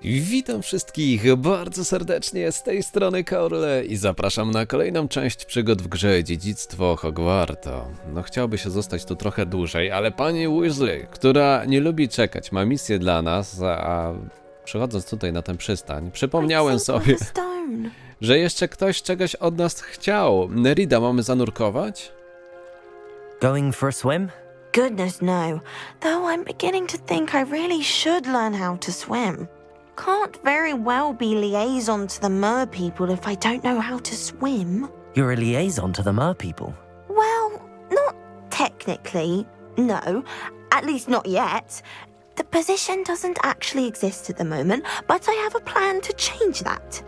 Witam wszystkich bardzo serdecznie z tej strony Cały i zapraszam na kolejną część przygód w grze Dziedzictwo Hogwartu. No chciałoby się zostać tu trochę dłużej, ale pani Weasley, która nie lubi czekać, ma misję dla nas, a przychodząc tutaj na ten przystań, przypomniałem sobie, że jeszcze ktoś czegoś od nas chciał. Nerida mamy zanurkować? Going for a swim? Goodness no, though I'm beginning to think I really should learn how to swim. Can't very well be liaison to the mer people if I don't know how to swim. You're a liaison to the mer people. Well, not technically, no. At least not yet. The position doesn't actually exist at the moment, but I have a plan to change that.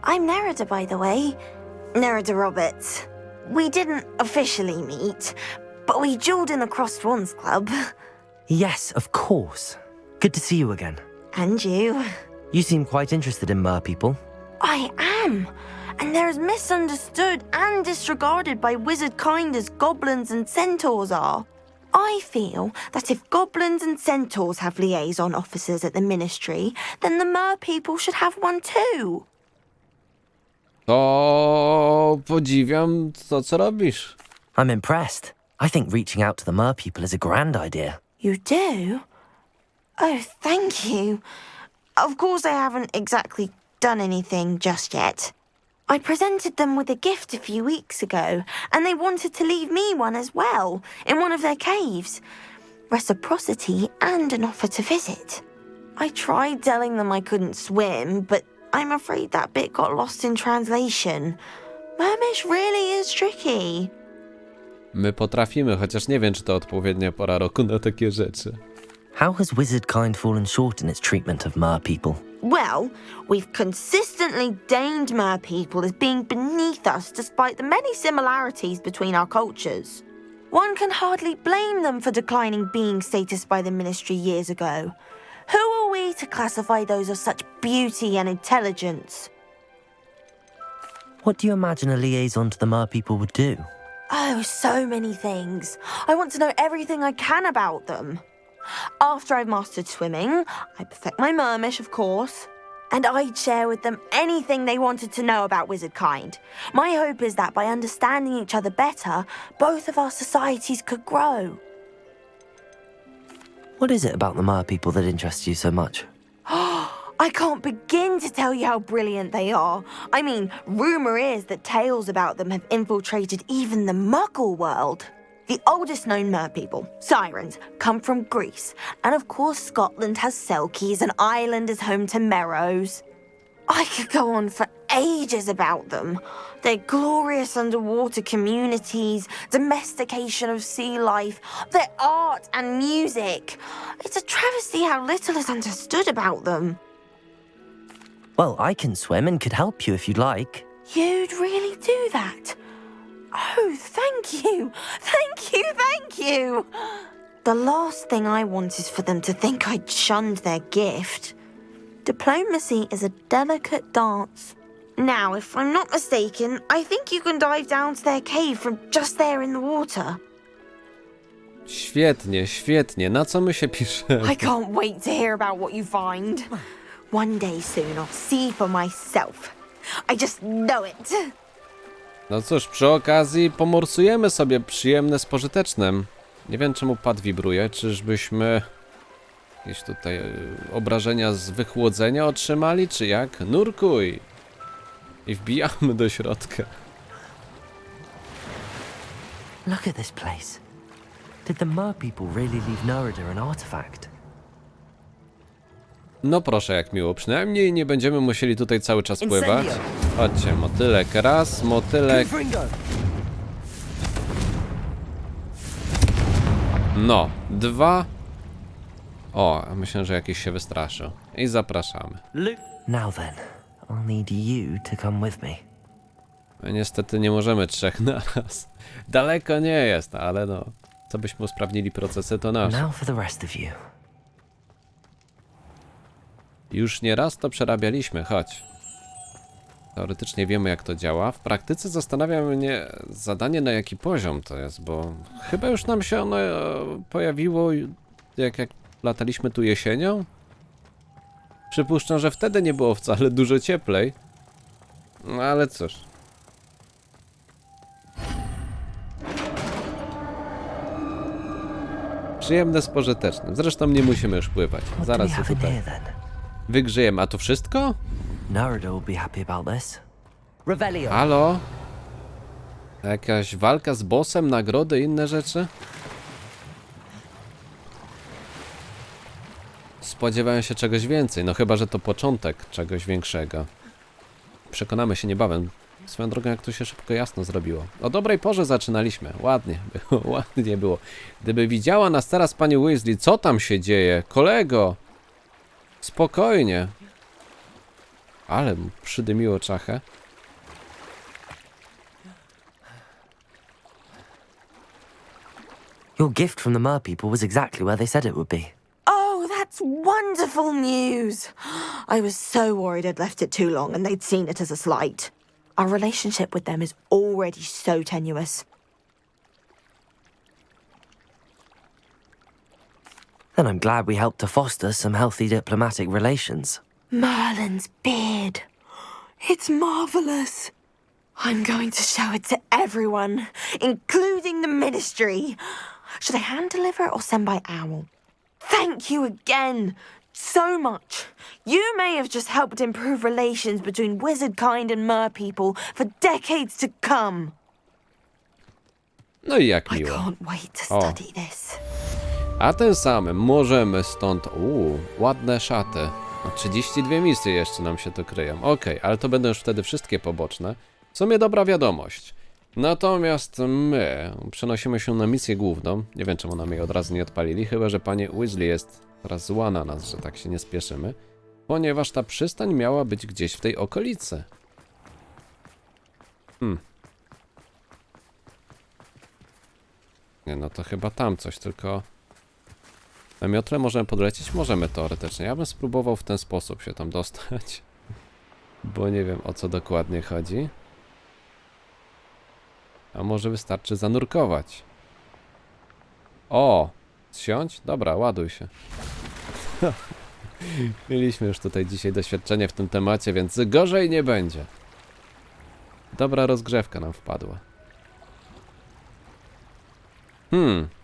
I'm Nerida, by the way. Nerida Roberts. We didn't officially meet, but we duelled in the Crossed Wands Club. Yes, of course. Good to see you again. And you. You seem quite interested in mer people. I am. And they're as misunderstood and disregarded by wizard kind as goblins and centaurs are. I feel that if goblins and centaurs have liaison officers at the ministry, then the mer people should have one too. To podziwiam to, co robisz. I'm impressed. I think reaching out to the mer people is a grand idea. You do? Oh, thank you. Of course I haven't exactly done anything just yet. I presented them with a gift a few weeks ago, and they wanted to leave me one as well, in one of their caves. Reciprocity and an offer to visit. I tried telling them I couldn't swim, but I'm afraid that bit got lost in translation. Mermish really is tricky. My potrafimy, chociaż nie wiem, czy to odpowiednia pora roku na takie rzeczy. How has wizard kind fallen short in its treatment of mer people? Well, we've consistently deemed mer people as being beneath us despite the many similarities between our cultures. One can hardly blame them for declining being status by the ministry years ago. Who are we to classify those of such beauty and intelligence? What do you imagine a liaison to the mer people would do? Oh, so many things. I want to know everything I can about them. After I've mastered swimming, I perfect my mermish, of course, and I'd share with them anything they wanted to know about wizard kind. My hope is that by understanding each other better, both of our societies could grow. What is it about the mer people that interests you so much? I can't begin to tell you how brilliant they are. I mean, rumor is that tales about them have infiltrated even the Muggle world. The oldest known mer people, sirens, come from Greece, and of course Scotland has Selkies and Ireland is home to Merrows. I could go on for ages about them. Their glorious underwater communities, domestication of sea life, their art and music. It's a travesty how little is understood about them. Well, I can swim and could help you if you'd like. You'd really do that? Oh, thank you! Thank you, thank you! The last thing I want is for them to think I'd shunned their gift. Diplomacy is a delicate dance. Now, if I'm not mistaken, I think you can dive down to their cave from just there in the water. Świetnie, świetnie. Na co my się piszemy? I can't wait to hear about what you find. One day soon I'll see for myself. I just know it. No cóż, przy okazji pomorsujemy sobie przyjemne z pożytecznym. Nie wiem, czemu pad wibruje, czyżbyśmy jakieś tutaj obrażenia z wychłodzenia otrzymali, czy jak? Nurkuj! I wbijamy do środka. Look at this place. Did the mer people really leave Nerida an artifact? No proszę, jak miło. Przynajmniej nie będziemy musieli tutaj cały czas pływać. Chodźcie, motylek raz, motylek... No, dwa... O, myślę, że jakiś się wystraszył. I zapraszamy. Now then, I'll need you to come with me. No, niestety nie możemy trzech naraz. Daleko nie jest, ale no... Co byśmy usprawnili procesy, to nasze. Now for the rest of you. Już nie raz to przerabialiśmy, chodź. Teoretycznie wiemy, jak to działa. W praktyce zastanawia mnie zadanie, na jaki poziom to jest, bo chyba już nam się ono pojawiło, jak lataliśmy tu jesienią. Przypuszczam, że wtedy nie było wcale dużo cieplej. No ale cóż. Przyjemne z pożytecznym. Zresztą nie musimy już pływać. What do Zaraz we się have in tutaj here then? wygrzejemy. A to wszystko? Narada will be happy about this. Revelio. Halo? Jakaś walka z bossem, nagrody, inne rzeczy? Spodziewałem się czegoś więcej, no chyba, że to początek czegoś większego. Przekonamy się niebawem. Swoją drogą, jak to się szybko jasno zrobiło. O dobrej porze zaczynaliśmy. Ładnie było, ładnie było. Gdyby widziała nas teraz pani Weasley, co tam się dzieje? Kolego! Spokojnie. Ale mu przydymiło czachę. Your gift from the Mer people was exactly where they said it would be. Oh, that's wonderful news. I was so worried I'd left it too long and they'd seen it as a slight. Our relationship with them is already so tenuous. Then I'm glad we helped to foster some healthy diplomatic relations. Merlin's beard. It's marvelous. I'm going to show it to everyone, including the ministry. Should I hand deliver it or send by owl? Thank you again so much. You may have just helped improve relations between wizard kind and mer people for decades to come. No i jak I miło. can't wait to study this. A tym samym możemy stąd... ładne szaty. No, 32 misje jeszcze nam się tu kryją. Okej, ale to będą już wtedy wszystkie poboczne. W sumie dobra wiadomość. Natomiast my przenosimy się na misję główną. Nie wiem, czemu nam jej od razu nie odpalili, chyba że pani Weasley jest teraz zła na nas, że tak się nie spieszymy. Ponieważ ta przystań miała być gdzieś w tej okolicy. Nie, no to chyba tam coś, tylko... Na miotle możemy podlecieć? Możemy teoretycznie. Ja bym spróbował w ten sposób się tam dostać. Bo nie wiem, o co dokładnie chodzi. A może wystarczy zanurkować? O! Zsiądź? Dobra, ładuj się. Mieliśmy już tutaj dzisiaj doświadczenie w tym temacie, więc gorzej nie będzie. Dobra rozgrzewka nam wpadła.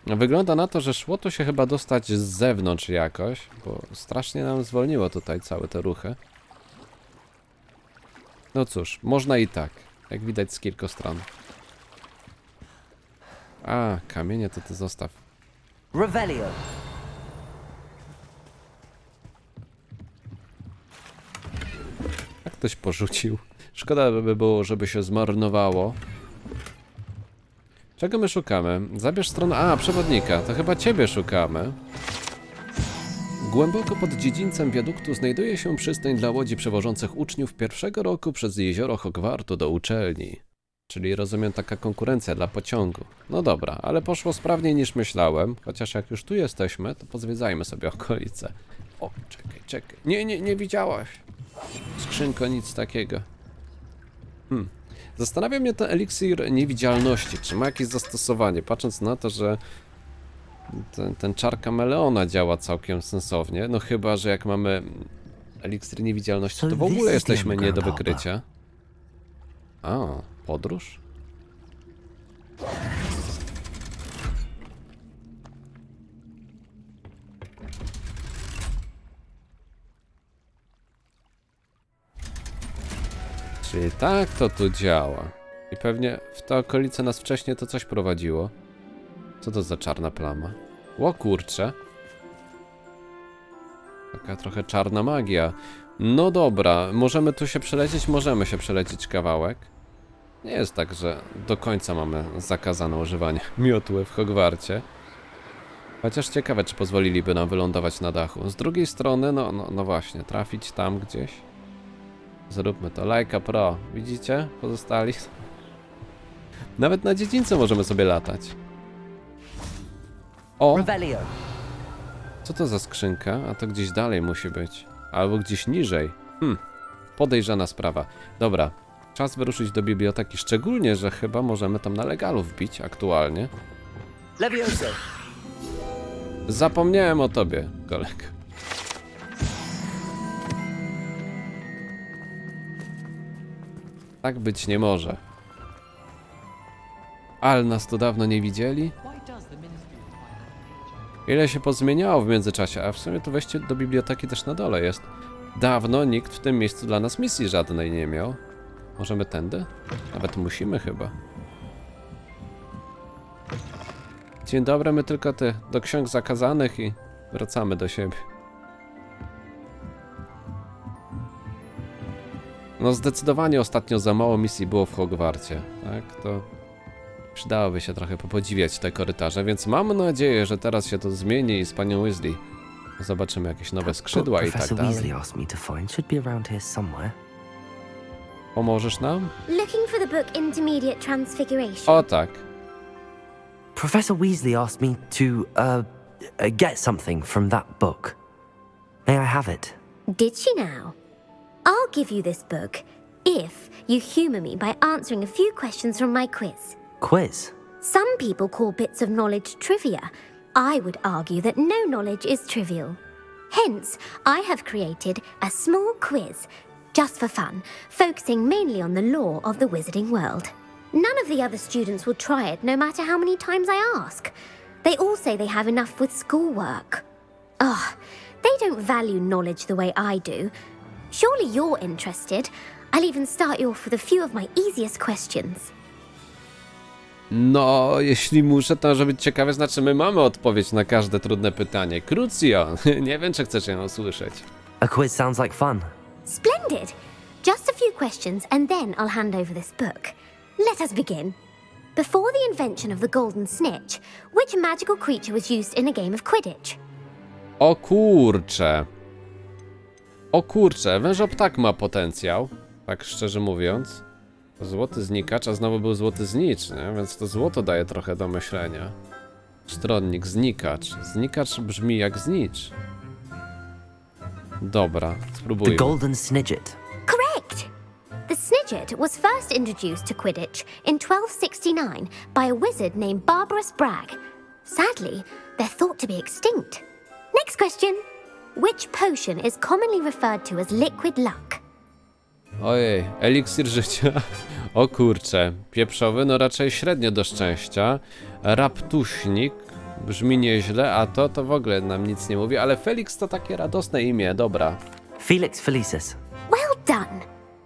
Wygląda na to, że szło tu się chyba dostać z zewnątrz jakoś, bo strasznie nam zwolniło tutaj całe te ruchy. No cóż, można i tak, jak widać z kilku stron. A, kamienie to ty zostaw. Revelio. Jak ktoś porzucił. Szkoda by było, żeby się zmarnowało. Czego my szukamy? Zabierz stronę... A, przewodnika. To chyba ciebie szukamy. Głęboko pod dziedzińcem wiaduktu znajduje się przystań dla łodzi przewożących uczniów pierwszego roku przez jezioro Hogwartu do uczelni. Czyli rozumiem taka konkurencja dla pociągu. No dobra, ale poszło sprawniej niż myślałem. Chociaż jak już tu jesteśmy, to pozwiedzajmy sobie okolice. O, czekaj. Nie widziałaś. Skrzynko, nic takiego. Zastanawia mnie ten eliksir niewidzialności. Czy ma jakieś zastosowanie? Patrząc na to, że ten czar kameleona działa całkiem sensownie. No chyba, że jak mamy eliksir niewidzialności, to w ogóle jesteśmy nie do wykrycia. A, podróż? Czyli tak to tu działa. I pewnie w te okolice nas wcześniej to coś prowadziło. Co to za czarna plama? Ło kurcze. Taka trochę czarna magia. No dobra, możemy tu się przelecieć? Możemy się przelecieć kawałek. Nie jest tak, że do końca mamy zakazane używanie miotły w Hogwarcie. Chociaż ciekawe, czy pozwoliliby nam wylądować na dachu. Z drugiej strony, no właśnie, trafić tam gdzieś. Zróbmy to. Lajka Pro. Widzicie? Pozostali. Nawet na dziedzińcu możemy sobie latać. O! Revelio. Co to za skrzynka? A to gdzieś dalej musi być. Albo gdzieś niżej. Podejrzana sprawa. Dobra. Czas wyruszyć do biblioteki. Szczególnie, że chyba możemy tam na legalu wbić aktualnie. Levioso. Zapomniałem o tobie, kolego. Tak być nie może. Ale nas tu dawno nie widzieli. Ile się pozmieniało w międzyczasie, a w sumie to wejście do biblioteki też na dole jest. Dawno nikt w tym miejscu dla nas misji żadnej nie miał. Możemy tędy? Nawet musimy chyba. Dzień dobry, my tylko do ksiąg zakazanych i wracamy do siebie. No zdecydowanie ostatnio za mało misji było w Hogwarcie, tak? To przydałoby się trochę popodziwiać te korytarze, więc mam nadzieję, że teraz się to zmieni i z panią Weasley zobaczymy jakieś nowe skrzydła i tak Professor dalej. Weasley asked me to find should be around here somewhere. Pomożesz nam? Looking for the book Intermediate Transfiguration. O tak. Professor Weasley asked me to, get something from that book. May I have it? Did she now? I'll give you this book if you humour me by answering a few questions from my quiz. Quiz? Some people call bits of knowledge trivia. I would argue that no knowledge is trivial. Hence, I have created a small quiz, just for fun, focusing mainly on the lore of the wizarding world. None of the other students will try it, no matter how many times I ask. They all say they have enough with schoolwork. Ugh, they don't value knowledge the way I do. Surely you're interested. I'll even start you off with a few of my easiest questions. No, jeśli muszę, to może być ciekawe, znaczy my mamy odpowiedź na każde trudne pytanie. Crucio, nie wiem, czy chcesz ją usłyszeć. A quiz sounds like fun. Splendid! Just a few questions and then I'll hand over this book. Let us begin. Before the invention of the golden snitch, which magical creature was used in a game of Quidditch? O kurcze. O kurcze, wężoptak ma potencjał, tak szczerze mówiąc. Złoty znikacz, a znowu był złoty znicz, nie? Więc to złoto daje trochę do myślenia. Stronnik, znikacz. Znikacz brzmi jak znicz. Dobra, The spróbujmy. Golden Snidget. Correct! The Snidget was first introduced to Quidditch in 1269 by a wizard named Barbarous Bragg. Sadly, they're thought to be extinct. Next question. Which potion is commonly referred to as liquid luck? Ojej, eliksir życia. O kurcze, pieprzowy, no raczej średnio do szczęścia. Raptuśnik, brzmi nieźle, a to w ogóle nam nic nie mówi, ale Felix to takie radosne imię, dobra. Felix Felicis. Well done!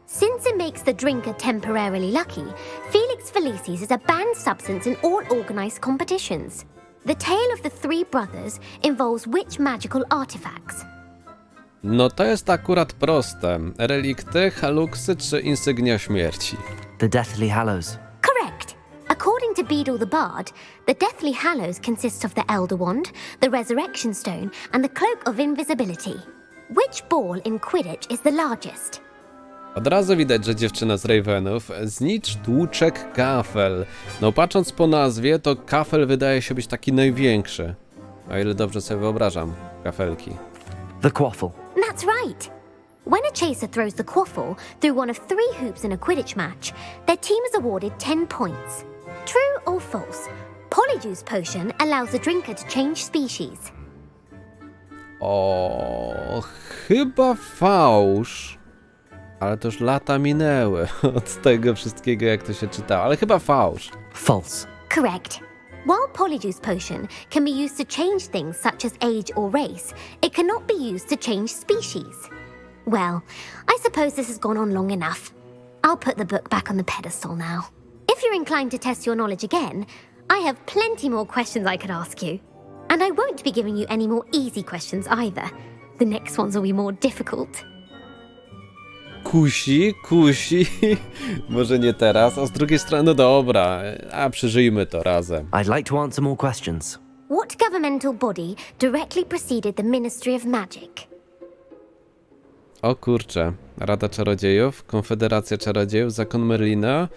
Since it makes the drinker temporarily lucky, Felix Felicis is a banned substance in all organized competitions. The tale of the three brothers involves which magical artifacts? No to jest akurat proste. Relikty, haluksy czy insygnia śmierci? The Deathly Hallows. Correct! According to Beedle the Bard, the Deathly Hallows consists of the Elder Wand, the Resurrection Stone, and the Cloak of Invisibility. Which ball in Quidditch is the largest? Od razu widać, że dziewczyna z Ravenów. Znicz, tłuczek, kafel. No patrząc po nazwie, to kafel wydaje się być taki największy. O ile dobrze sobie wyobrażam kafelki. The Quaffle. That's right! When a chaser throws the quaffle through one of 3 hoops in a Quidditch match, their team is awarded 10 points. True or false? Polyjuice Potion allows the drinker to change species. O, chyba fałsz. Ale to już lata minęły od tego wszystkiego, jak to się czytało. Ale chyba fałsz. False. Correct. While Polyjuice Potion can be used to change things such as age or race, it cannot be used to change species. Well, I suppose this has gone on long enough. I'll put the book back on the pedestal now. If you're inclined to test your knowledge again, I have plenty more questions I could ask you. And I won't be giving you any more easy questions either. The next ones will be more difficult. Kusi. Może nie teraz, a z drugiej strony, no dobra, a przeżyjmy to razem. I'd like to answer more questions. What governmental body directly preceded the Ministry of Magic? O kurczę, Rada Czarodziejów, Konfederacja Czarodziejów, Zakon Merlina,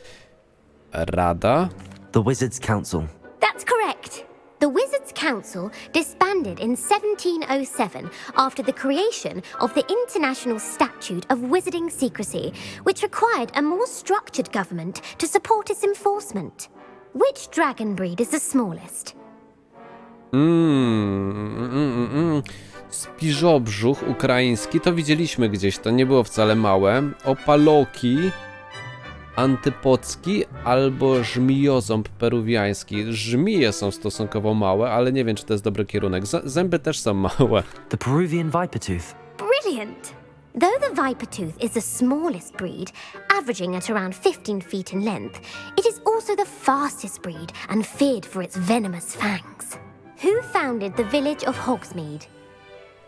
Rada? The Wizards' Council. That's correct. The Wizards' Council disbanded in 1707 after the creation of the International Statute of Wizarding Secrecy, which required a more structured government to support its enforcement. Which dragon breed is the smallest? Spiżobrzuch ukraiński, to widzieliśmy gdzieś, to nie było wcale małe. Opaloki. antypocki albo żmijoząb peruwiański. Żmije są stosunkowo małe, ale nie wiem, czy to jest dobry kierunek. Zęby też są małe. The Peruvian viper tooth. Brilliant! Though the viper tooth is the smallest breed, averaging at around 15 feet in length, it is also the fastest breed and feared for its venomous fangs. Who founded the village of Hogsmeade?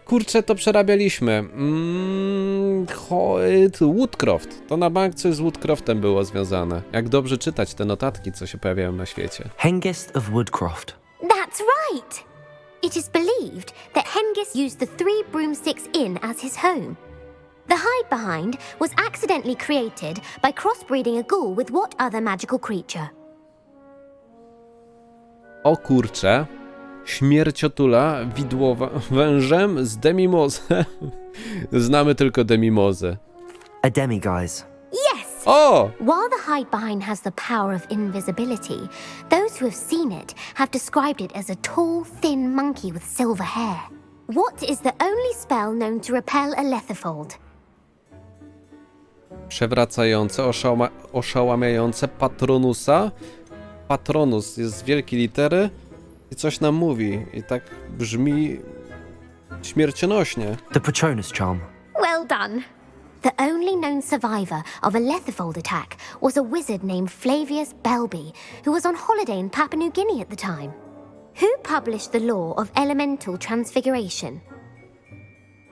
Kurczę, to przerabialiśmy. Woodcroft. To na bank coś z Woodcroftem było związane. Jak dobrze czytać te notatki, co się pojawiają na świecie. Hengist of Woodcroft. That's right! It is believed that Hengist used the 3 broomsticks inn as his home. The hide behind was accidentally created by crossbreeding a ghoul with what other magical creature? O kurczę. Śmierciotula widłowa wężem z demimozę. Znamy tylko demimozę. A demiguise. Yes! O! While the hide behind has the power of invisibility, those who have seen it have described it as a tall, thin monkey with silver hair. What is the only spell known to repel a letherfold? Przewracające, oszałamiające patronusa. Patronus jest z wielkiej litery i coś nam mówi. I tak brzmi śmiercionośnie. The Patronus charm. Well done. The only known survivor of a letherfold attack was a wizard named Flavius Belby, who was on holiday in Papua New Guinea at the time. Who published the law of elemental transfiguration?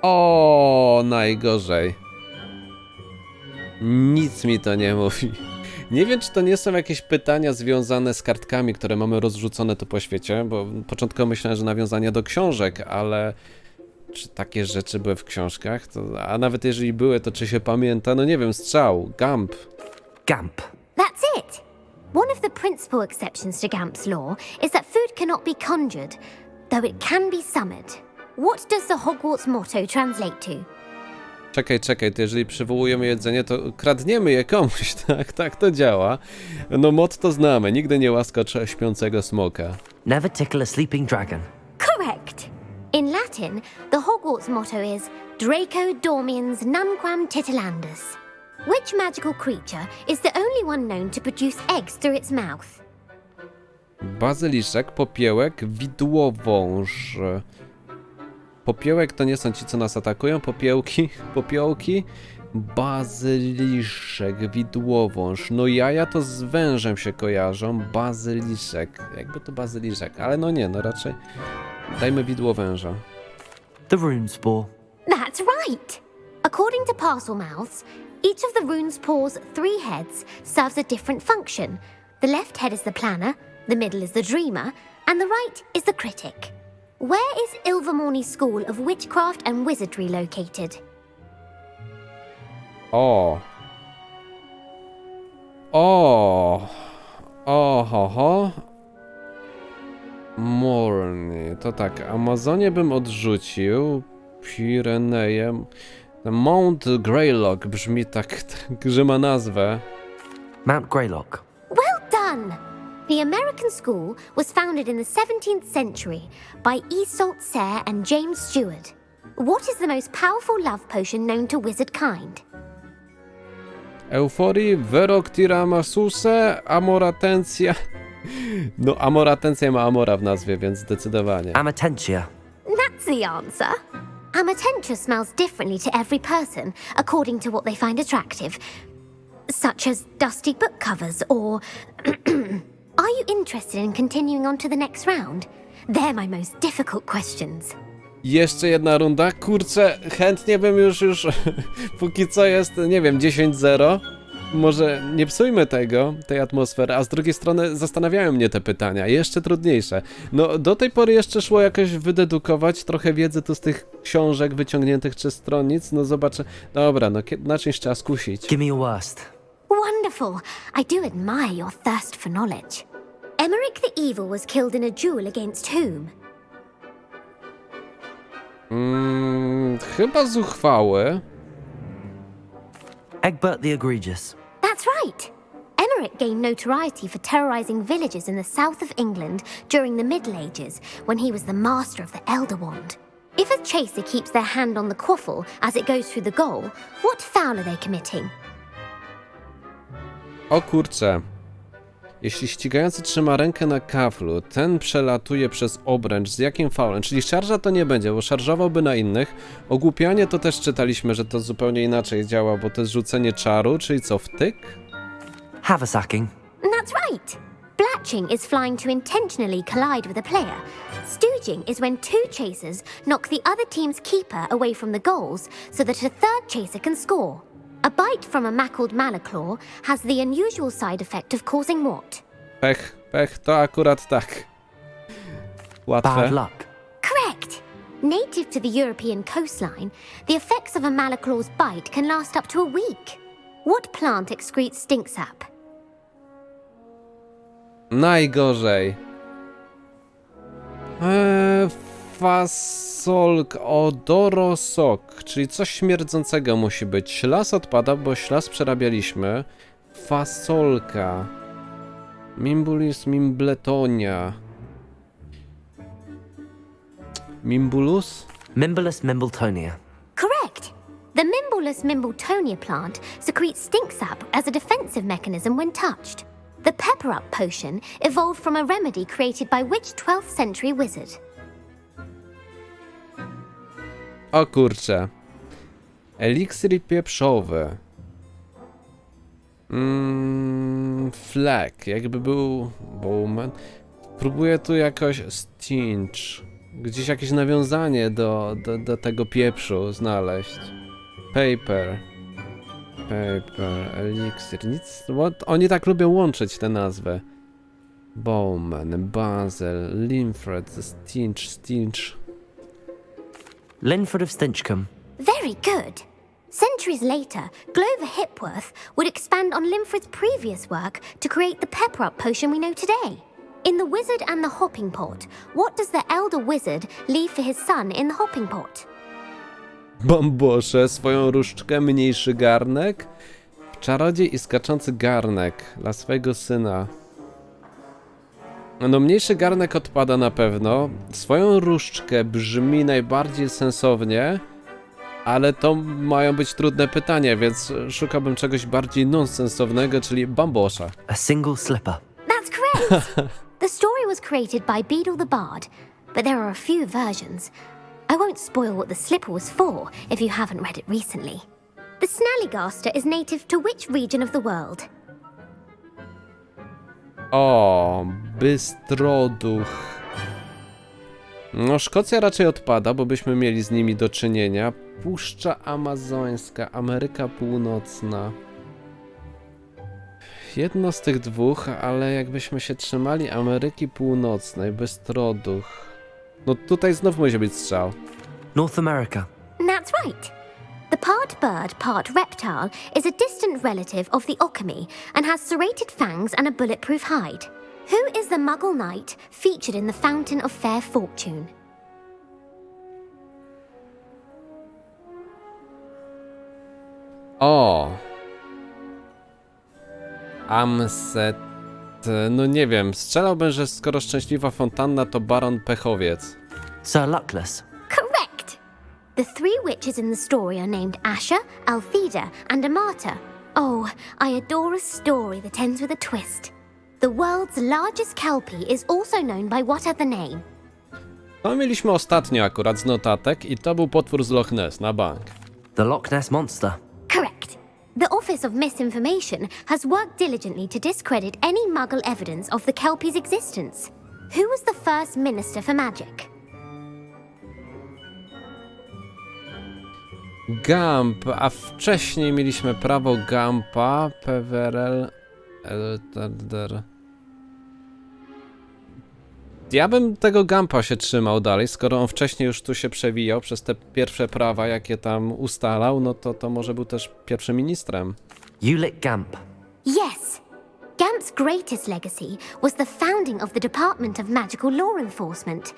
O, najgorzej. Nic mi to nie mówi. Nie wiem, czy to nie są jakieś pytania związane z kartkami, które mamy rozrzucone tu po świecie, bo początkowo myślałem, że nawiązania do książek, ale czy takie rzeczy były w książkach? A nawet jeżeli były, to czy się pamięta? No nie wiem, strzał, Gamp. Gamp. That's it. One of the principal exceptions to Gamp's law is that food cannot be conjured, though it can be summoned. What does the Hogwarts motto translate to? Czekaj, to jeżeli przywołujemy jedzenie, to kradniemy je komuś, tak to działa. No motto znamy, nigdy nie łaskocz śpiącego smoka. Never tickle a sleeping dragon. Correct. In Latin, the Hogwarts motto is Draco dormiens nunquam titilandus. Which magical creature is the only one known to produce eggs through its mouth? Bazyliszek, popiełek, widłowąż. Popiełek to nie są ci, co nas atakują, popiołki, bazyliszek, widłowąż. No jaja to z wężem się kojarzą, bazyliszek. Jakby to bazyliszek, ale no nie, no raczej dajmy widłowęża. The Runespore. That's right. According to Parselmouths, each of the Runespore's 3 heads serves a different function. The left head is the planner, the middle is the dreamer, and the right is the critic. Where is Ilvermorny School of Witchcraft and Wizardry located? Ho. Morny. To tak, Amazonię bym odrzucił. Pireneje. Mount Greylock brzmi tak, że ma nazwę. Mount Greylock. Well done! The American school was founded in the 17th century by Isolde Sayre and James Stewart. What is the most powerful love potion known to wizard kind? Euforii, Verok Tiramasuse, Amoratencja. No, Amoratencja ma Amora w nazwie, więc zdecydowanie. Amatentia. That's the answer. Amatentia smells differently to every person, according to what they find attractive, such as dusty book covers or... Are you interested in continuing on to the next round? They're my most difficult questions. Jeszcze jedna runda. Kurczę, chętnie bym już póki co jest, nie wiem, 10-0. Może nie psujmy tej atmosfery, a z drugiej strony zastanawiają mnie te pytania, jeszcze trudniejsze. No, do tej pory jeszcze szło jakoś wydedukować trochę wiedzy tu z tych książek wyciągniętych czy stronnic, no zobaczę. Dobra, no na czymś trzeba skusić. Give me your worst. Wonderful! I do admire your thirst for knowledge. Emmerich the Evil was killed in a duel against whom? Chyba zuchwały. Egbert the Egregious. That's right! Emmerich gained notoriety for terrorizing villages in the south of England during the Middle Ages, when he was the master of the Elder Wand. If a chaser keeps their hand on the quaffle as it goes through the goal, what foul are they committing? O kurczę. Jeśli ścigający trzyma rękę na kaflu, ten przelatuje przez obręcz z jakim faulem? Czyli szarża to nie będzie, bo szarżowałby na innych. Ogłupianie to też czytaliśmy, że to zupełnie inaczej działa, bo to jest rzucenie czaru, czyli co, wtyk? Haversacking. That's right. Blatching is flying to intentionally collide with a player. Stooging is when two chasers knock the other team's keeper away from the goals so that a third chaser can score. A bite from a mackled malaclaw has the unusual side effect of causing what? Pech, to akurat tak. Łatwe. Bad luck. Correct! Native to the European coastline, the effects of a malaclaw's bite can last up to a week. What plant excretes stink sap? Najgorzej. Fasolk, odorosok, czyli coś śmierdzącego musi być. Ślas odpada, bo ślas przerabialiśmy. Fasolka. Mimbulis mimbletonia. Mimbulus? Mimbulus mimbletonia. Correct! The Mimbulus mimbletonia plant secretes stink sap as a defensive mechanism when touched. The pepper-up potion evolved from a remedy created by which 12th century wizard? O kurczę. Eliksir pieprzowy. Fleck, jakby był Bowman. Próbuję tu jakoś stinch. Gdzieś jakieś nawiązanie do tego pieprzu znaleźć. Paper, eliksir, nic, bo oni tak lubią łączyć te nazwy. Bowman, Basil, Linfred, Stinch. Linford of Stinchcombe. Very good! Centuries later, Glover Hipworth would expand on Linfred's previous work to create the pepper-up potion we know today. In The Wizard and the Hopping Pot, what does the elder wizard leave for his son in the hopping pot? Bambosze, swoją różdżkę, mniejszy garnek. Czarodziej i skaczący garnek dla swojego syna. No, mniejszy garnek odpada na pewno. Swoją różdżkę brzmi najbardziej sensownie, ale to mają być trudne pytania, więc szukałbym czegoś bardziej nonsensownego, czyli bambosza. A single slipper. That's correct! The story was created by Beadle the Bard, but there are a few versions. I won't spoil what the slipper was for if you haven't read it recently. The Snallygaster is native to which region of the world? O, bystroduch. No, Szkocja raczej odpada, bo byśmy mieli z nimi do czynienia. Puszcza Amazońska, Ameryka Północna. Jedno z tych dwóch, ale jakbyśmy się trzymali Ameryki Północnej, bystroduch. No tutaj znów musi być strzał. North America. That's right. The part bird, part reptile is a distant relative of the Occamy and has serrated fangs and a bulletproof hide. Who is the Muggle knight featured in the Fountain of Fair Fortune? O! Amset... No nie wiem, strzelałbym, że skoro szczęśliwa fontanna to Baron Pechowiec. Sir Luckless. Correct! The three witches in the story are named Asha, Altheda, and Amata. Oh, I adore a story that ends with a twist. The world's largest kelpie is also known by what other name? To mieliśmy ostatnio akurat z notatek i to był potwór z Loch Ness na bank. The Loch Ness Monster. Correct. The Office of Misinformation has worked diligently to discredit any Muggle evidence of the kelpie's existence. Who was the first Minister for Magic? Gump, a wcześniej mieliśmy prawo Gumpa, PWRL, LTDR. Ja bym tego Gumpa się trzymał dalej, skoro on wcześniej już tu się przewijał przez te pierwsze prawa, jakie tam ustalał, no to może był też pierwszym ministrem. Ulick Gamp. Yes! Gamp's greatest legacy was the founding of the Department of Magical Law Enforcement.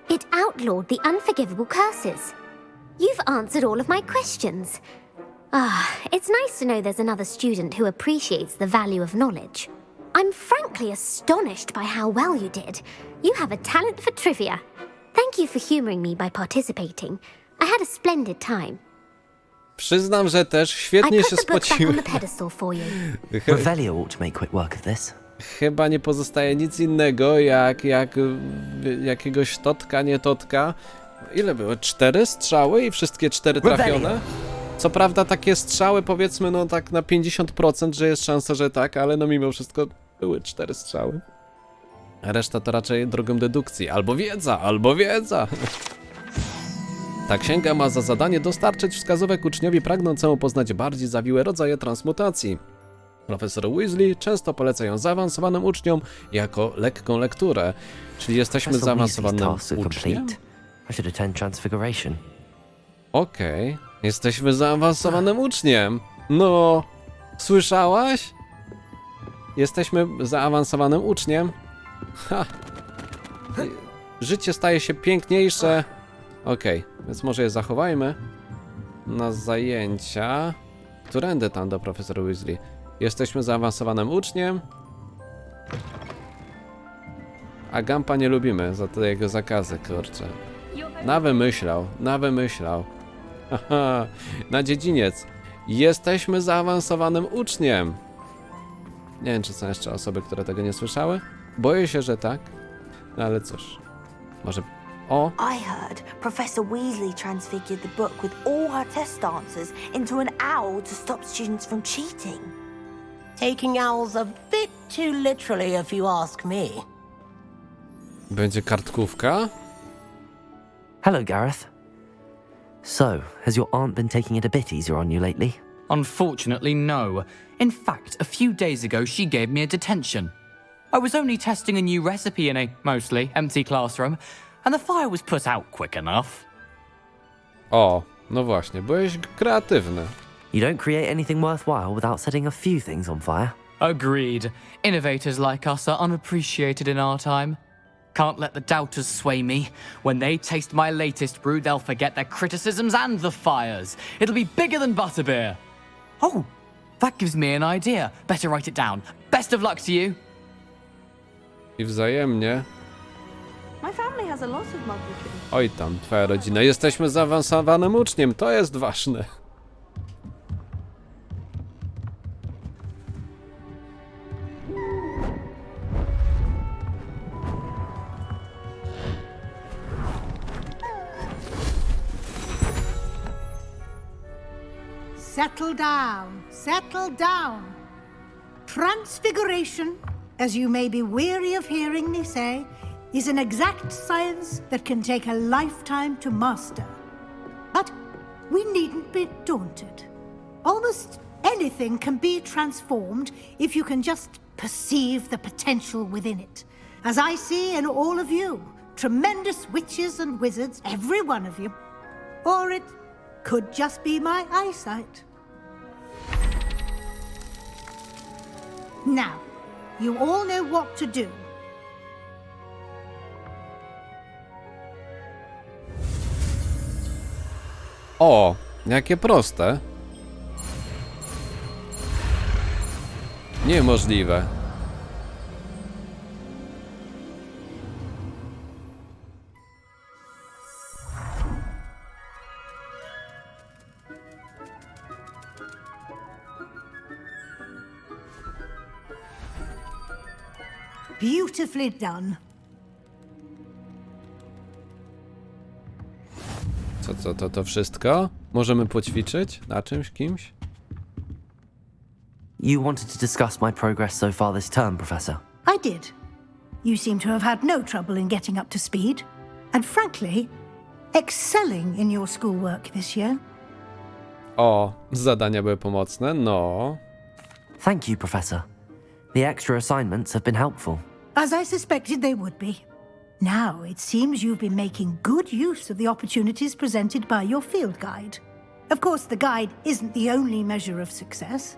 It outlawed the unforgivable curses. You've answered all of my questions. It's nice to know there's another student who appreciates the value of knowledge. I'm frankly astonished by how well you did. You have a talent for trivia. Thank you for humoring me by participating. I had a splendid time. Przyznam, że też I świetnie put się the book back on spociłem. the pedestal for you. Revelio ought to make quick work of this. Chyba nie pozostaje nic innego jak jakiegoś totka, nie totka. Ile było? 4 strzały i wszystkie 4 trafione? Co prawda takie strzały, powiedzmy, no tak na 50%, że jest szansa, że tak, ale no mimo wszystko były 4 strzały. A reszta to raczej drogą dedukcji. Albo wiedza, albo wiedza! Ta księga ma za zadanie dostarczyć wskazówek uczniowi pragnącemu poznać bardziej zawiłe rodzaje transmutacji. Profesor Weasley często poleca ją zaawansowanym uczniom jako lekką lekturę. Czyli jesteśmy Professor zaawansowanym Weasley's tasks are uczniem? complete. I should attend Transfiguration. Okej. Jesteśmy zaawansowanym uczniem. No, słyszałaś? Jesteśmy zaawansowanym uczniem. Ha. Życie staje się piękniejsze. Okej, więc może je zachowajmy na zajęcia. Którędy tam do profesora Weasley? Jesteśmy zaawansowanym uczniem. A Gampa nie lubimy za te jego zakazy, kurczę. Nawymyślał. Haha, na dziedziniec. Jesteśmy zaawansowanym uczniem. Nie wiem, czy są jeszcze osoby, które tego nie słyszały. Boję się, że tak. No ale cóż. Może... O! I heard Professor Weasley transfigured the book with all her test answers into an owl to stop students from cheating. Taking owls a bit too literally, if you ask me. Będzie kartkówka? Hello, Gareth. So, has your aunt been taking it a bit easier on you lately? Unfortunately, no. In fact, a few days ago, she gave me a detention. I was only testing a new recipe in a mostly empty classroom, and the fire was put out quick enough. O, no właśnie, byłeś kreatywny. You don't create anything worthwhile without setting a few things on fire. Agreed. Innovators like us are unappreciated in our time. Can't let the doubters sway me. When they taste my latest brew, they'll forget their criticisms and the fires. It'll be bigger than butterbeer. Oh, that gives me an idea. Better write it down. Best of luck to you. I wzajemnie. My family has a lot of muggle. Oj tam, twoja rodzina. Jesteśmy zaawansowanym uczniem, to jest ważne. Settle down, settle down. Transfiguration, as you may be weary of hearing me say, is an exact science that can take a lifetime to master. But we needn't be daunted. Almost anything can be transformed if you can just perceive the potential within it. As I see in all of you, tremendous witches and wizards, every one of you. Or it could just be my eyesight. Now, you all know what to do. O, jakie proste. Niemożliwe. Beautifully done. Co to wszystko? Możemy poćwiczyć na czymś, kimś? You wanted to discuss my progress so far this term, Professor. I did. You seem to have had no trouble in getting up to speed, and frankly, excelling in your schoolwork this year. O, zadania były pomocne, no. Thank you, Professor. The extra assignments have been helpful. As I suspected they would be. Now, it seems you've been making good use of the opportunities presented by your field guide. Of course, the guide isn't the only measure of success.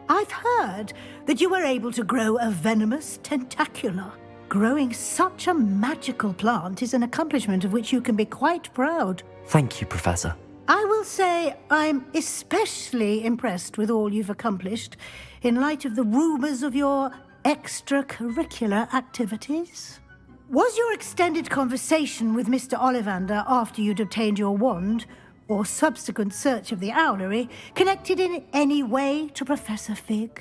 I've heard that you were able to grow a venomous tentacula. Growing such a magical plant is an accomplishment of which you can be quite proud. Thank you, Professor. I will say I'm especially impressed with all you've accomplished in light of the rumors of your extracurricular activities. Was your extended conversation with Mr. Ollivander after you'd obtained your wand or subsequent search of the owlery connected in any way to Professor Fig?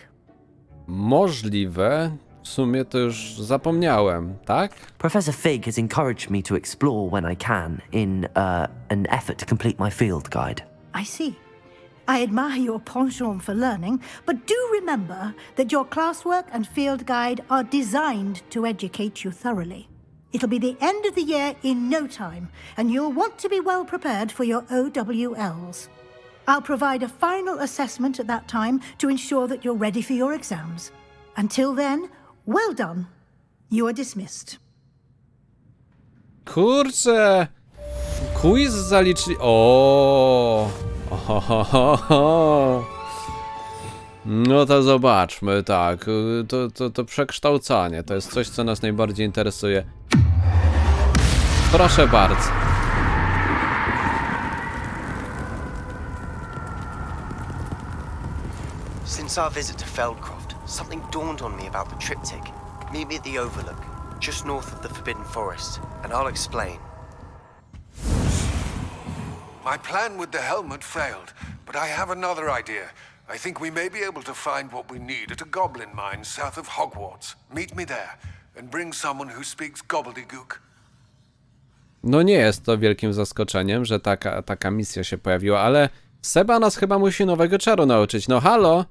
Możliwe. W sumie to już zapomniałem, tak? Professor Fig has encouraged me to explore when I can in an effort to complete my field guide. I see. I admire your penchant for learning, but do remember that your classwork and field guide are designed to educate you thoroughly. It'll be the end of the year in no time, and you'll want to be well prepared for your OWLs. I'll provide a final assessment at that time to ensure that you're ready for your exams. Until then, well done. You are dismissed. Kurczę! Quiz zaliczyli... O. Ohohoho. No to zobaczmy, tak. To przekształcanie to jest coś, co nas najbardziej interesuje. Proszę bardzo. Since our visit to Feldcroft, something dawned on me about the triptych. Meet me at the Overlook, just north of the Forbidden Forest, and I'll explain. My plan with the helmet failed, but I have another idea. I think we may be able to find what we need at a goblin mine south of Hogwarts. Meet me there, and bring someone who speaks gobbledygook. No nie jest to wielkim zaskoczeniem, że taka misja się pojawiła, ale Seba nas chyba musi nowego czaru nauczyć. No halo?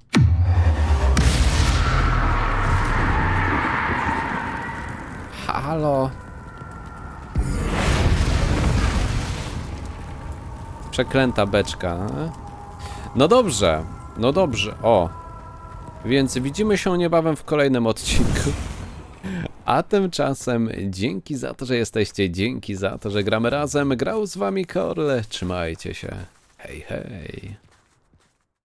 Halo? Przeklęta beczka. No dobrze, no dobrze. O. Więc widzimy się niebawem w kolejnym odcinku. A tymczasem dzięki za to, że jesteście, dzięki za to, że gramy razem. Grał z wami Korle. Trzymajcie się. Hej, hej.